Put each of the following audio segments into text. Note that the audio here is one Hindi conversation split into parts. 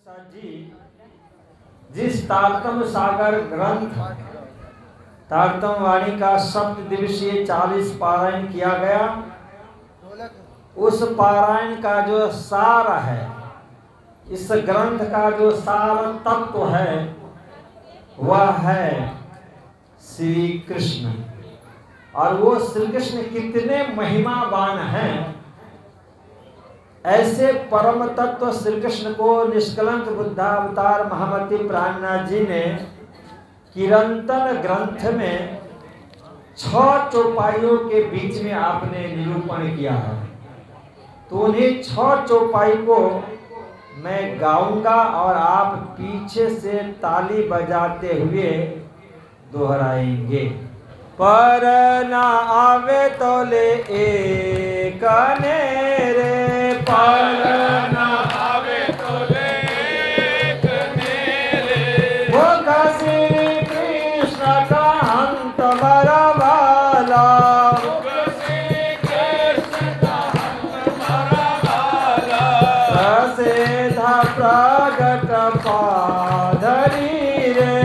जी जिस तारतम सागर ग्रंथ तारतम वाणी का सप्त दिवसीय 40 पारायण किया गया, उस पारायण का जो सार है, इस ग्रंथ का जो सार तत्व है वह है श्री कृष्ण। और वो श्री कृष्ण कितने महिमावान हैं। ऐसे परम तत्व श्री कृष्ण को निष्कलंक बुद्धावतार महामती प्राणनाथ जी ने किरंतन ग्रंथ में 6 चौपाइयों के बीच में आपने निरूपण किया है। तो उन्हीं 6 चौपाई को मैं गाऊंगा और आप पीछे से ताली बजाते हुए दोहराएंगे। पर ना आवे तो ले एक नेरे, पर ना आवे तो ले एक नेरे, वो श्री कृष्ण का हंत मरा वाला, श्री कृष्ण का हंत मरा वाला, प्रसिद्ध प्रगट पादरी रे,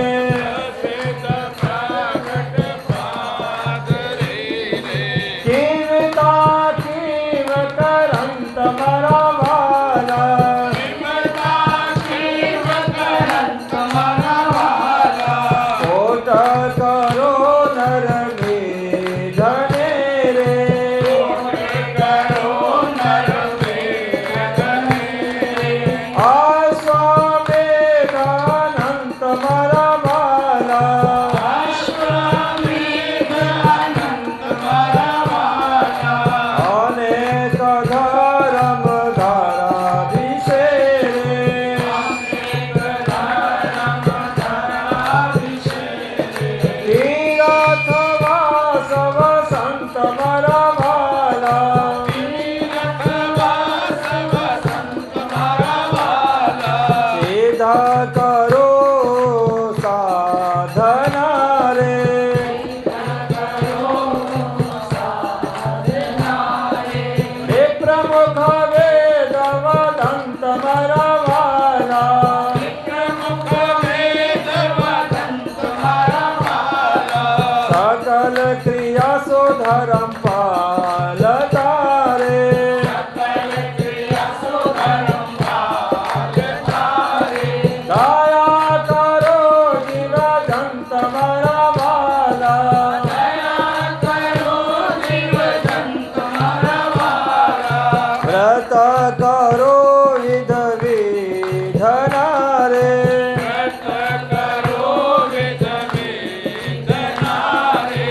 धर्म पालता रे, सकल क्रिया सो धर्म पालता रे, दया करो जीव जंत मरा वाला, दया करो जीव जंत मरा वाला, व्रत करो विध विधना रे, व्रत करो विध विधना रे,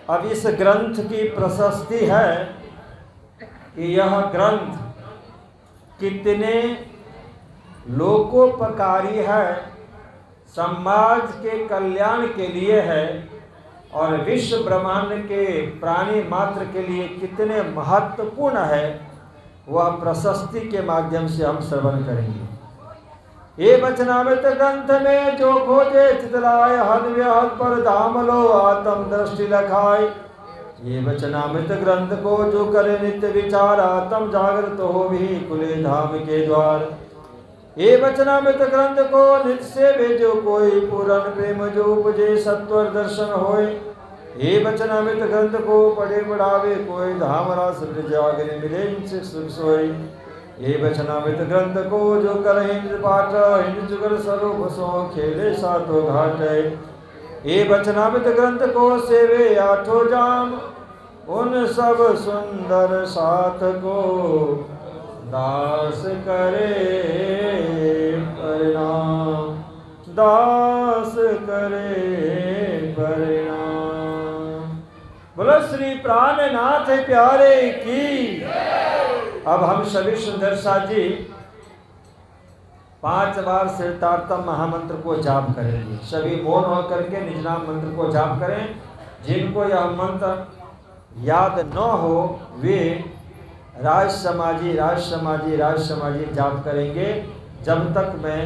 अब इस ग्रंथ की प्रशस्ति है कि यह ग्रंथ कितने लोकोपकारी है, समाज के कल्याण के लिए है और विश्व ब्रह्मांड के प्राणी मात्र के लिए कितने महत्वपूर्ण है, वह प्रशस्ति के माध्यम से हम श्रवण करेंगे। ये वचनामृत ग्रंथ में जो खोजे चितलाय हद व्यहद पर धाम लो आत्म दृष्टि लखाए। ये वचनामृत ग्रंथ को जो करे नित्य विचार आत्म जागृत हो भी खुले धाम के द्वार। ये वचनामृत ग्रंथ को नित्य सेवे जो कोई पूर्ण प्रेम जो उपजे सत्वर दर्शन होए। ये वचनामृत ग्रंथ को पढ़े बढ़ावे कोई धाम रास जागने मिले इनसे सुख सोए। ये वचनामृत ग्रंथ को जो करे इंद्र पाठ इंद्र जुगल स्वरूप सो खेले सातो घाट। ये वचनामृत ग्रंथ को सेवे आठो जाम उन सब सुंदर साथ को दास करे परिणाम, दास करे परिणाम। बोलो श्री प्राणनाथ प्यारे की। अब हम सभी सुंदर सा जी 5 बार सिर तारतम महामंत्र को जाप करेंगे। सभी मौन होकर के निज नाम मंत्र को जाप करें। जिनको यह मंत्र याद न हो वे राज समाजी जाप करेंगे जब तक मैं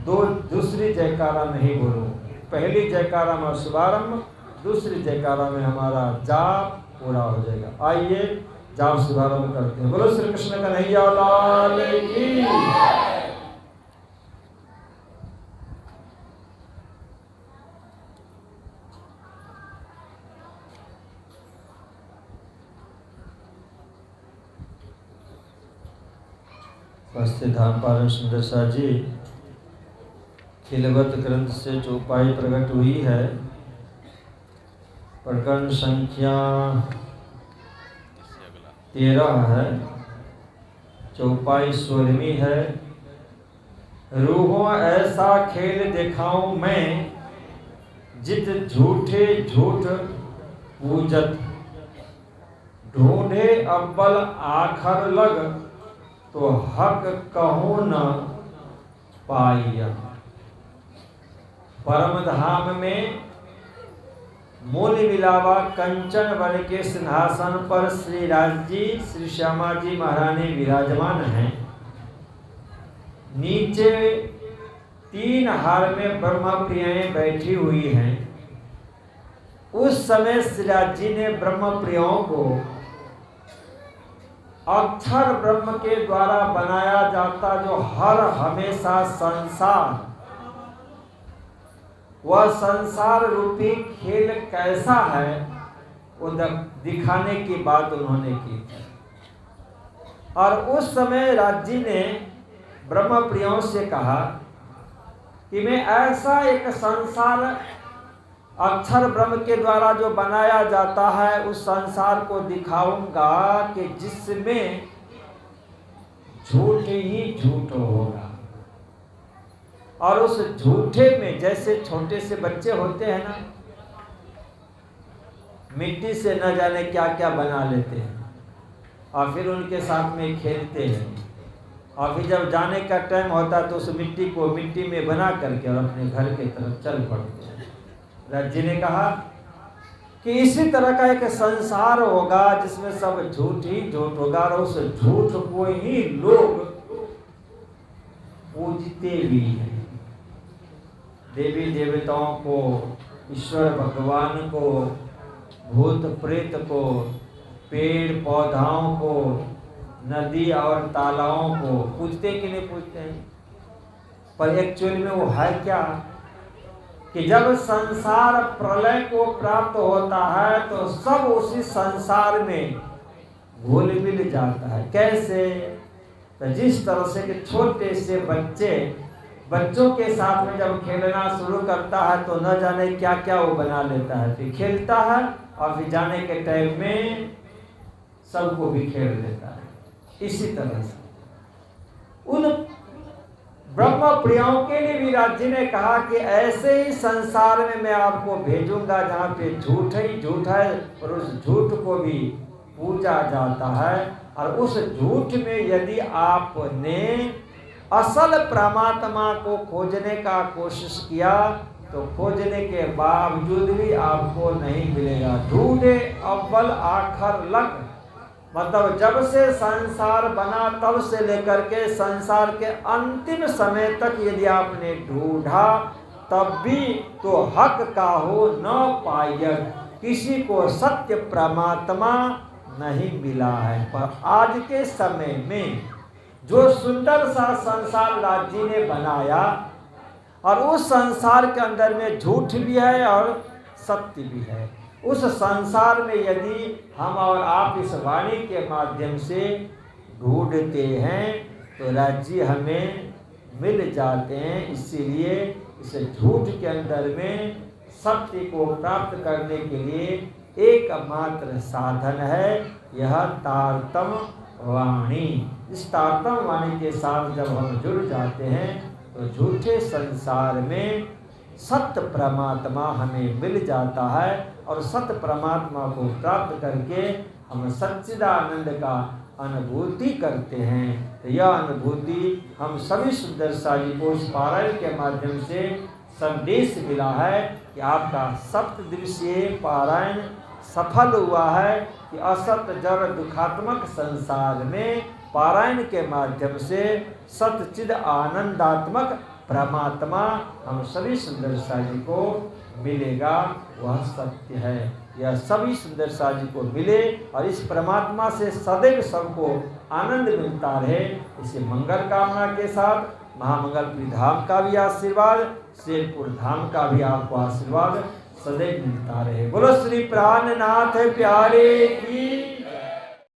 दूसरी जयकारा नहीं बोलूँ। पहली जयकारा में शुभारंभ, दूसरी जयकारा में हमारा जाप पूरा हो जाएगा। आइए जाप शुभारंभ करते हैं। बोलो श्री कृष्ण कन्हैया लाल की। धाम पारण सुंदर सा जी खिलवत ग्रंथ से चौपाई प्रकट हुई है। प्रकरण संख्या 13 है, चौपाई 16वीं है। रूहों ऐसा खेल दिखाऊं मैं जित झूठे झूठ पूजत। ढूंढे अव्वल आखर लग तो हक कहूँ न पाइया। परम धाम में मूल मिलावा कंचन वन के सिंहासन पर श्री राज जी श्री श्यामा जी महारानी विराजमान हैं। नीचे 3 हार में ब्रह्म प्रियाएं बैठी हुई हैं। उस समय श्री राज जी ने ब्रह्म प्रियों को अक्षर ब्रह्म के द्वारा बनाया जाता जो हर हमेशा संसार, वह संसार रूपी खेल कैसा है वो दिखाने की बात उन्होंने की थी। और उस समय राजी ने ब्रह्म प्रियों से कहा कि मैं ऐसा एक संसार अक्षर ब्रह्म के द्वारा जो बनाया जाता है उस संसार को दिखाऊंगा कि जिसमें झूठ ही झूठ होगा। और उस झूठे में जैसे छोटे से बच्चे होते हैं ना, मिट्टी से न जाने क्या क्या बना लेते हैं और फिर उनके साथ में खेलते हैं और फिर जब जाने का टाइम होता है तो उस मिट्टी को मिट्टी में बना करके और अपने घर की तरफ चल पड़ते हैं। राज जी ने कहा कि इसी तरह का एक संसार होगा जिसमें सब झूठ ही झूठ होगा और उस झूठ को ही लोग पूजते भी हैं। देवी देवताओं को, ईश्वर भगवान को, भूत प्रेत को, पेड़ पौधाओं को, नदी और तालाबों को पूजते कि नहीं पूजते हैं? पर एक्चुअली में वो है क्या कि जब संसार प्रलय को प्राप्त होता है तो सब उसी संसार में घुल मिल जाता है। कैसे? तो जिस तरह से कि छोटे से बच्चों के साथ में जब खेलना शुरू करता है तो न जाने क्या क्या वो बना लेता है, फिर खेलता है और फिर जाने के टाइम में सबको भी खेल लेता है। इसी तरह से उन ब्रह्म प्रियों के लिए विराट जी ने कहा कि ऐसे ही संसार में मैं आपको भेजूंगा जहाँ पे झूठ ही झूठ है और उस झूठ को भी पूजा जाता है। और उस झूठ में यदि आपने असल परमात्मा को खोजने का कोशिश किया तो खोजने के बावजूद भी आपको नहीं मिलेगा। ढूंढे अव्वल आखर लग, मतलब जब से संसार बना तब से लेकर के संसार के अंतिम समय तक यदि आपने ढूंढा तब भी तो हक का हो न पायक, किसी को सत्य परमात्मा नहीं मिला है। पर आज के समय में जो सुंदर सा संसार लाल जी ने बनाया और उस संसार के अंदर में झूठ भी है और सत्य भी है, उस संसार में यदि हम और आप इस वाणी के माध्यम से ढूंढते हैं तो राज्य हमें मिल जाते हैं। इसीलिए इस झूठ के अंदर में सत्य को प्राप्त करने के लिए एकमात्र साधन है यह तारतम वाणी। इस तारतम वाणी के साथ जब हम जुड़ जाते हैं तो झूठे संसार में सत्य परमात्मा हमें मिल जाता है और सत्य परमात्मा को प्राप्त करके हम सच्चिदानंद का अनुभूति करते हैं। तो यह अनुभूति हम सभी सुंदर साई को इस पारायण के माध्यम से संदेश मिला है कि आपका सप्तदिवसीय पारायण सफल हुआ है कि असत जड़ दुखात्मक संसार में पारायण के माध्यम से सतचिद आनंदात्मक परमात्मा हम सभी सुंदर साजी को मिलेगा, वह सत्य है। यह सभी सुंदर साजी को मिले और इस परमात्मा से सदैव सबको आनंद मिलता रहे। इसे मंगल कामना के साथ महामंगलपुरी धाम का भी आशीर्वाद, शेरपुर धाम का भी आपको आशीर्वाद सदैव मिलता रहे। बोलो श्री प्राणनाथ प्यारे की।